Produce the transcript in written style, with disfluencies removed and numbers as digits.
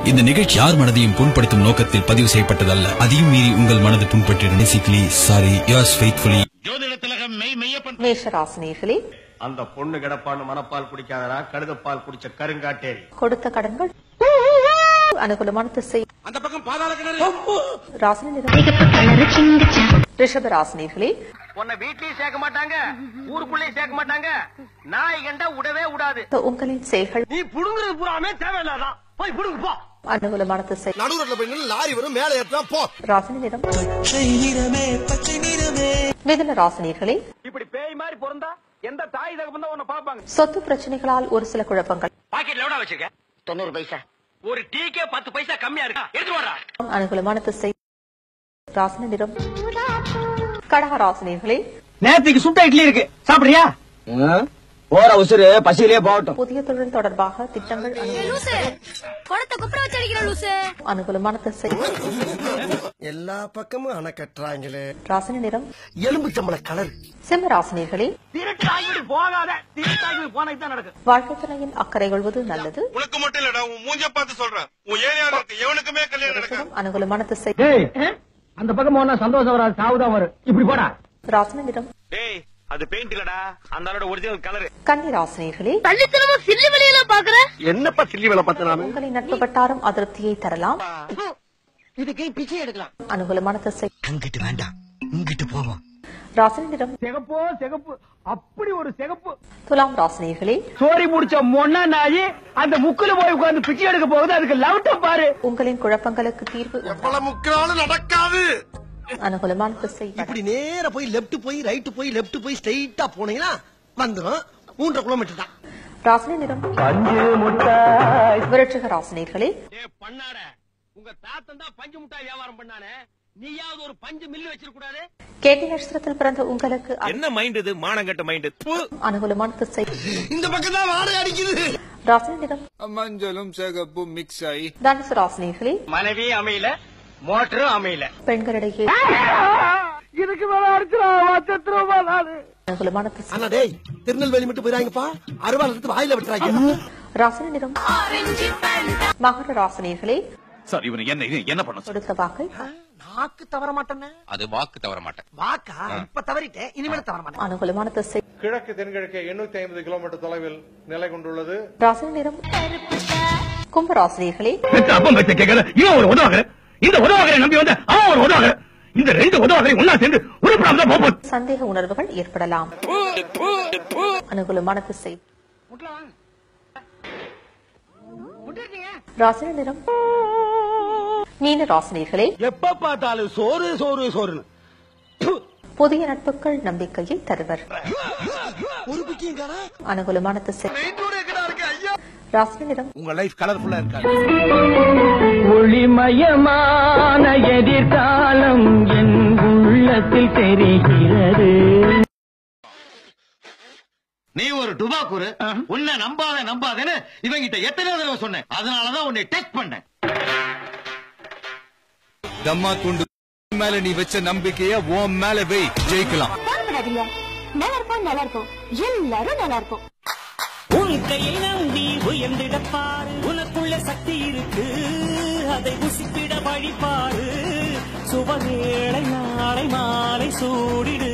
இந்த நிகழ்ச்சி யார் மனதையும் புண்படுத்தும் நோக்கத்தில் பதிவு செய்யப்பட்டதல்ல. அதையும் மீறி உங்கள் மனது புண்பற்றிடும். Basically sorry. Yours faithfully. ஜோதிட திலகம் மெய்யப்பன். மேஷராசினியர்களே, அந்த பொண்ணு கிடப்பான்னு மனப்பால் குடிக்காதடா, கழுதப்பால் குடிச்ச கருங்காட்டேரி. கொடுத்த கடன்கள் அனுகூலமான திசை. அந்த பக்கம் பாதாள கிணறு. ராசினி நிறம் ரிஷப ராசினியர்களே, உன்னை வீட்லயும் சேர்க்க மாட்டாங்க, ஊருக்குள்ளேயும் சேர்க்க மாட்டாங்க. நாய் கண்டா விடவே விடாது. உங்களின் செயல்கள் நீ புடுங்குறது பூராமே தேவையில்லாதான். போய் புடுங்கு போ. அனுகூலமான திசை. நடுவுல போய் நின்னு லாரி வரும், மேலே ஏற்றான் போ. ராசினி நிறம் மிதுன ராசினியர்களே, இப்படி பேய் மாதிரி பிறந்தா எந்த தாய் தகப்பன் தான் உன்னை பாப்பாங்க. சொத்து பிரச்சனைகளால் ஒரு சில குழப்பங்கள். பாக்கெட்ல எவ்வளவு வச்சிருக்க? 90 பைசா. ஒரு டீக்கே 10 பைசா கம்மியா இருக்கா? எடுத்து வாடா. அனுகூலமான திசை. ராசினி நிறம் கடக ராசினியர்களே, நேத்துக்கு சுட்ட இட்லி இருக்கு, சாப்பிடுறியா? போற உசுறு பசியிலே போகட்டும். புதிய தொழில் தொடர்பாக திட்டங்கள் அனுகூலமான திசை. எல்லா பக்கமும் அணை கட்டுறாங்களே. ராசினி நிறம் எலும்பு சம்பள கலர். சிம்ம ராசினியர்களே, திருட்டாங்கி போகாத, திருட்டாங்கி போனது தான் நடக்கும். வாழ்க்கை துணையின் அக்கறை கொள்வது நல்லது. உனக்கு மட்டும் இல்லடா, உன் மூஞ்ச பார்த்து சொல்றேன். உன் ஏரியால இருக்கு எவனுக்குமே கல்யாணம் நடக்காது. அனுகூலமான திசை. அந்த பக்கம் போனா சந்தோஷம் வராது, சாவுதான் வரும். இப்படி போடா. ராசினி நிறம் டேய், அது பெயிண்ட் இல்லடா, அந்த ஆளோட ஒரிஜினல் கலர். கன்னி ராசினியர்களே, என்னப்பா சில்லி வேலை பார்த்த நானு? உங்களின் நட்பு வட்டாரம் அதிருப்தியை தரலாம். இதுக்கு பிச்சை எடுக்கலாம். அனுகூலமான திசை. அங்கிட்டு வேண்டாம், இங்கிட்டு போவோம். ராசினி நிறம் சிகப்போ சிகப்பு, அப்படி ஒரு சிகப்பு. துலாம் ராசினியர்களே, சோரி முடிச்ச மொன்னா நாயி அந்த முக்குல போய் உட்கார்ந்து பிச்சை எடுக்க போகுது, அதுக்கு லவுட்டம் பாரு. உங்களின் குழப்பங்களுக்கு தீர்வு உண்டு. பல முக்கினாலும் நடக்காது. அனுகூலமான திசை. இப்படி நேர போய் லெப்ட் போய் ரைட் போய் லெப்ட் போய் ஸ்ட்ரைட்டா போனீங்கன்னா வந்துரும். 3.5 கிலோமீட்டர் தான். ராசினி நிறம் பஞ்சு முட்டாய். விருட்சிக ராசினியர்களே, பண்ணாட உங்க தாத்தன் தான் பஞ்சு முட்டாய் வியாபாரம் பண்ணானே, நீயாவது ஒரு பஞ்சு மில்லு வச்சிருக்க கூடாது? கேட்டி நட்சத்திரத்தில் பிறந்த உங்களுக்கு என்ன மைண்ட் இது, மானங்கட்ட மைண்ட். அனுகூலமான திசை. இந்த பக்கம் தான் வாடகை அடிக்குது. ராசினி நிறம் மஞ்சளும் சிகப்பும் மிக்ஸ் ஆகி. தனுசு ராசினியர்களே, மனைவி அமையல, மோட்டரும் அமையல. பெண்களிடையே இதுக்கு மேல அடிச்சிருவா நானு. அனுகூலமான திசை. அண்ணா டேய், திருநெல்வேலி மட்டும் போயிராங்கப்பா, அருவாள் எடுத்து வாயில விட்டுறாங்க. ராசினி நிறம் மகர ராசினியர்களே, சார் இவன் என்ன பண்ண கொடுத்த வாக்கை நாக்கு தவற மாட்டேன்னு. அது வாக்கு தவற மாட்டேன். வாக்கா இப்ப தவறிட்டேன், இனிமேல் தவற மாட்டேன். அனுகூலமான திசை. கிழக்கு தென்கிழக்கு 850 கிலோமீட்டர் தொலைவில் நிலை கொண்டுள்ளது. ராசினி நிறம் கும்ப ராசினியர்களே, அப்பம் பச்சை கேட்கல, இவன் ஒரு உதவாக, இந்த உதவாகரை நம்பி வந்த அவன் ஒரு உதவாக, இந்த 2 உதவாகரை ஒன்னா சேர்ந்து உருப்படாம தான் போகும். சந்தேக உணர்வுகள் ஏற்படலாம். அனுகூலமான திசை. ராசினி நிறம் மீன ராசினியர்களே, எப்ப பார்த்தாலும் சோறு சோறு சோறுன்னு. புதிய நட்புகள் நம்பிக்கையை தருவர். ஒரு பிக்கியும் அனுகூலமான திசை. ராசினி நிறம் உங்க லைஃப் கலர்ஃபுல்லா இருக்காது. ஒளிமயமான எதிர்காலம் என் உள்ளத்தில் தெரிகிறது. நீ ஒரு டுபாக்கூரு, உன்னை நம்பாதேன்னு இவங்கிட்ட எத்தனை தடவை சொன்னேன். அதனாலதான் உன்னை டெஸ்ட் பண்ணேன். தம்மா துண்டு மேல நீ வச்ச நம்பிக்கைய உன் மேல வை, ஜெயிக்கலாம். நல்லா இருக்கும், எல்லாரும் நல்லா இருக்கும். உன் கையை நம்பி உயர்ந்திடப்பாரு, உனக்குள்ள சக்தி இருக்கு, அதை உசித்திட வழிபாரு. சுபவேளை நாளை மாலை சூடிடு.